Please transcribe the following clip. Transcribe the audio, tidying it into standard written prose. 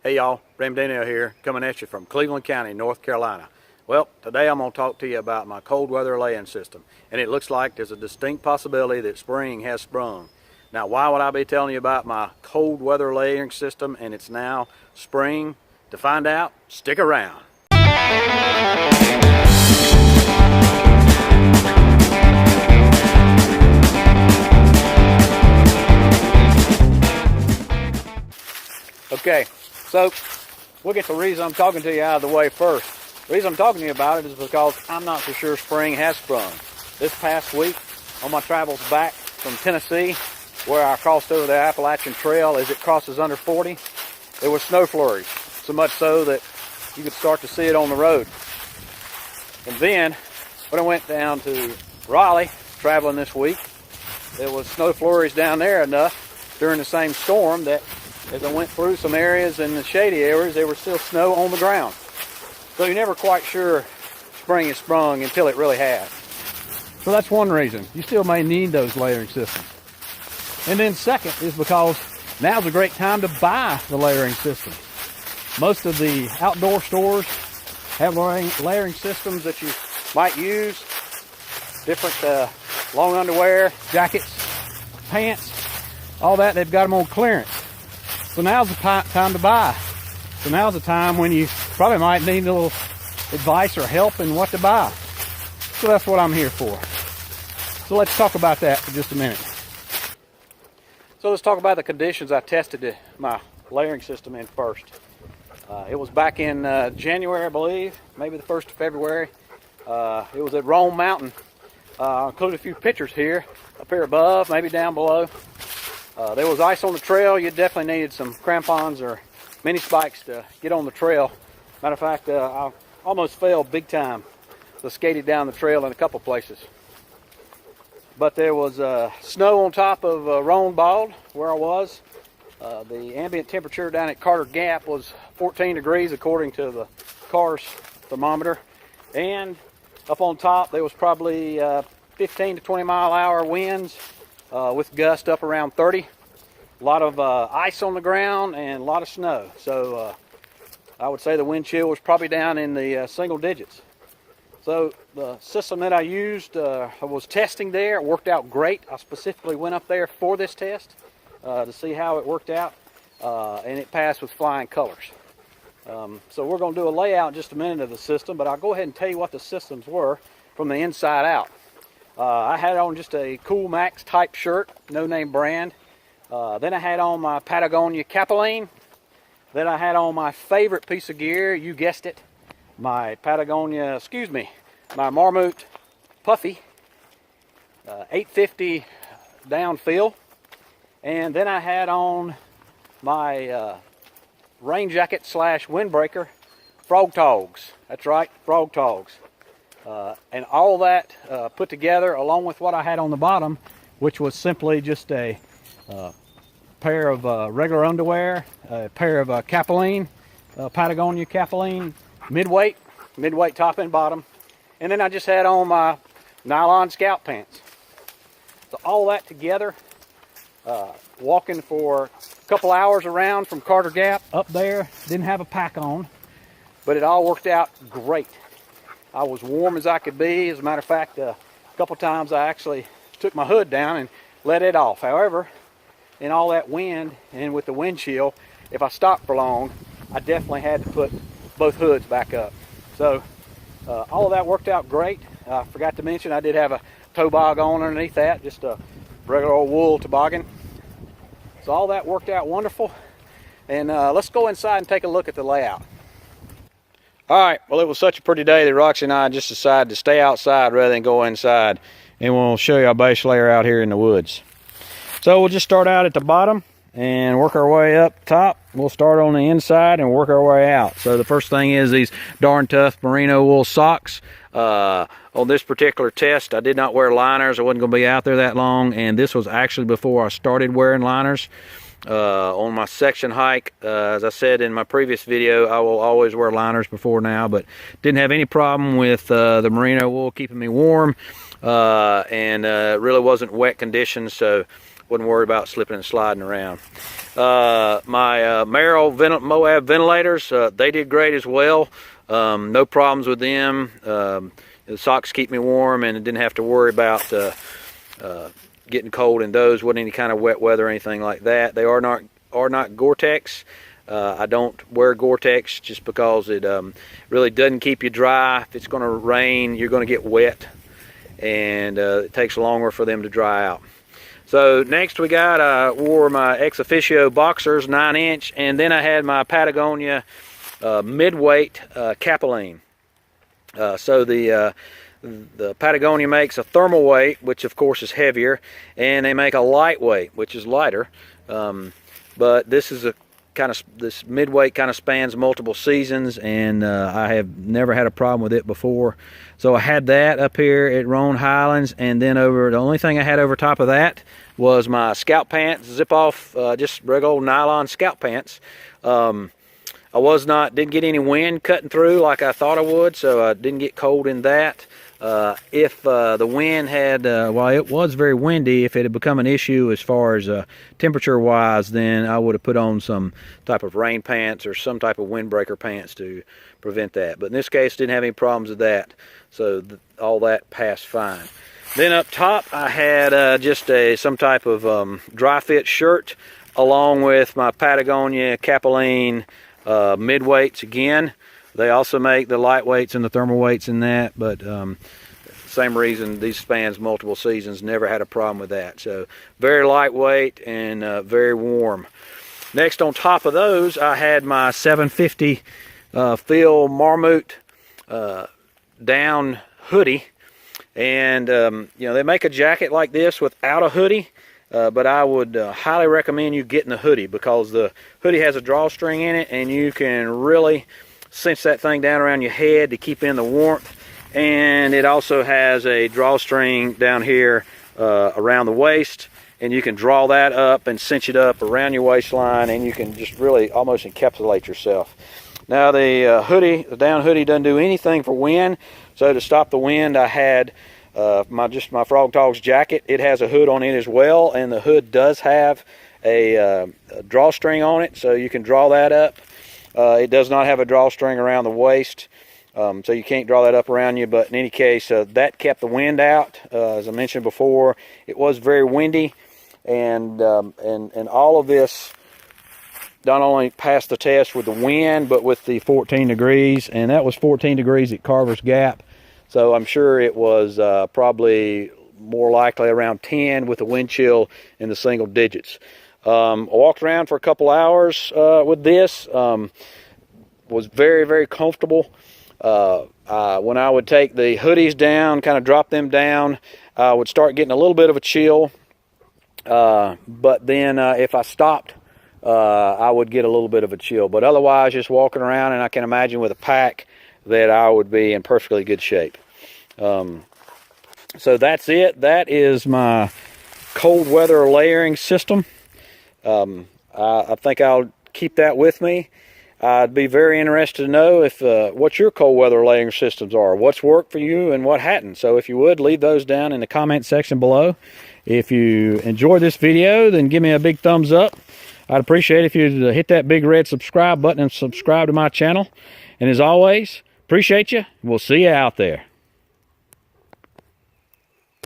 Hey y'all, Ramdano here, coming at you from Cleveland County, North Carolina. Well, today I'm going to talk to you about my cold weather laying system, and it looks like there's a distinct possibility that spring has sprung. Now, why would I be telling you about my cold weather laying system and it's now spring? To find out, stick around. Okay, so we'll get the reason I'm talking to you out of the way first. The reason I'm talking to you about it is because I'm not for sure spring has sprung. This past week, on my travels back from Tennessee, where I crossed over the Appalachian Trail as it crosses under 40, there were snow flurries, so much so that you could start to see it on the road. And then, when I went down to Raleigh, traveling this week, there was snow flurries down there enough during the same storm that as I went through some areas in the shady areas, there was still snow on the ground. So you're never quite sure spring has sprung until it really has. So that's one reason. You still may need those layering systems. And then second is because now's a great time to buy the layering systems. Most of the outdoor stores have layering systems that you might use. Different long underwear, jackets, pants, all that, they've got them on clearance. So now's the time to buy. So now's the time when you probably might need a little advice or help in what to buy. So that's what I'm here for. So let's talk about that for just a minute. So let's talk about the conditions I tested my layering system in first. It was back in January, I believe, maybe the 1st of February. It was at Rome Mountain. I'll include a few pictures here, up here above, maybe down below. There was ice on the trail. You definitely needed some crampons or mini spikes to get on the trail. Matter of fact, I almost fell big time. So skated down the trail in a couple places. But there was snow on top of Roan Bald where I was. The ambient temperature down at Carter Gap was 14 degrees according to the car's thermometer. And up on top there was probably 15 to 20 mile an hour winds. With gust up around 30. A lot of ice on the ground and a lot of snow. So I would say the wind chill was probably down in the single digits. So the system that I used, I was testing there. It worked out great. I specifically went up there for this test to see how it worked out. And it passed with flying colors. So we're going to do a layout in just a minute of the system, but I'll go ahead and tell you what the systems were from the inside out. I had on just a Cool Max type shirt, no name brand. Then I had on my Patagonia Capilene. Then I had on my favorite piece of gear, you guessed it, my my Marmot Puffy 850 down fill. And then I had on my rain jacket / windbreaker Frog Togs. That's right, Frog Togs. And all that put together along with what I had on the bottom, which was simply just a pair of regular underwear, a pair of Capilene, Patagonia Capilene, midweight top and bottom, and then I just had on my nylon Scout pants. So all that together, walking for a couple hours around from Carter Gap up there, didn't have a pack on, but it all worked out great. I was warm as I could be. As a matter of fact, a couple times I actually took my hood down and let it off. However, in all that wind and with the wind chill, if I stopped for long, I definitely had to put both hoods back up. So all of that worked out great. I forgot to mention I did have a toboggan on underneath that, just a regular old wool toboggan. So all that worked out wonderful. And let's go inside and take a look at the layout. Alright, well it was such a pretty day that Roxy and I just decided to stay outside rather than go inside. And we'll show you our base layer out here in the woods. So we'll just start out at the bottom and work our way up top. We'll start on the inside and work our way out. So the first thing is these darn tough merino wool socks. On this particular test, I did not wear liners. I wasn't going to be out there that long. And this was actually before I started wearing liners. On my section hike, as I said in my previous video, I will always wear liners before now, but didn't have any problem with the merino wool keeping me warm, and it really wasn't wet conditions, so wouldn't worry about slipping and sliding around. My Moab ventilators, they did great as well. No problems with them. The socks keep me warm, and I didn't have to worry about getting cold in those. Wasn't any kind of wet weather or anything like that. They are not Gore-Tex. I don't wear Gore-Tex just because it really doesn't keep you dry. If it's going to rain, you're going to get wet, and it takes longer for them to dry out. So next I wore my Ex Officio boxers, 9-inch, and then I had my Patagonia midweight Capilene. So the Patagonia makes a thermal weight, which of course is heavier, and they make a lightweight, which is lighter. But this is this midweight kind of spans multiple seasons, and I have never had a problem with it before. So I had that up here at Roan Highlands, and then the only thing I had over top of that was my Scout pants, zip off, just regular old nylon Scout pants. I didn't get any wind cutting through like I thought I would, so I didn't get cold in that. If the wind had, well, it was very windy, if it had become an issue as far as temperature wise, then I would have put on some type of rain pants or some type of windbreaker pants to prevent that. But in this case, didn't have any problems with that, so all that passed fine. Then up top, I had just some type of dry fit shirt along with my Patagonia Capilene midweights again. They also make the lightweights and the thermal weights in that, but same reason, these spans multiple seasons, never had a problem with that. So very lightweight and very warm. Next on top of those, I had my 750 Phil Marmot down hoodie. And you know, they make a jacket like this without a hoodie, but I would highly recommend you getting the hoodie, because the hoodie has a drawstring in it, and you can really cinch that thing down around your head to keep in the warmth. And it also has a drawstring down here around the waist, and you can draw that up and cinch it up around your waistline, and you can just really almost encapsulate yourself. Now the down hoodie doesn't do anything for wind, so to stop the wind, I had my Frog Talks jacket. It has a hood on it as well, and the hood does have a drawstring on it, so you can draw that up. It does not have a drawstring around the waist, so you can't draw that up around you, but in any case, that kept the wind out. As I mentioned before, it was very windy, and all of this not only passed the test with the wind, but with the 14 degrees, and that was 14 degrees at Carver's Gap. So I'm sure it was probably more likely around 10 with the wind chill in the single digits. I walked around for a couple hours with this. Was very, very comfortable. When I would take the hoodies down, kind of drop them down, I would start getting a little bit of a chill. But then if I stopped, I would get a little bit of a chill. But otherwise, just walking around, and I can imagine with a pack that I would be in perfectly good shape. So that's it. That is my cold weather layering system. I think I'll keep that with me. I'd be very interested to know if what your cold weather layering systems are, what's worked for you and what hadn't. So if you would, leave those down in the comment section below. If you enjoyed this video, then give me a big thumbs up. I'd appreciate it if you'd hit that big red subscribe button and subscribe to my channel. And as always, appreciate you. We'll see you out there.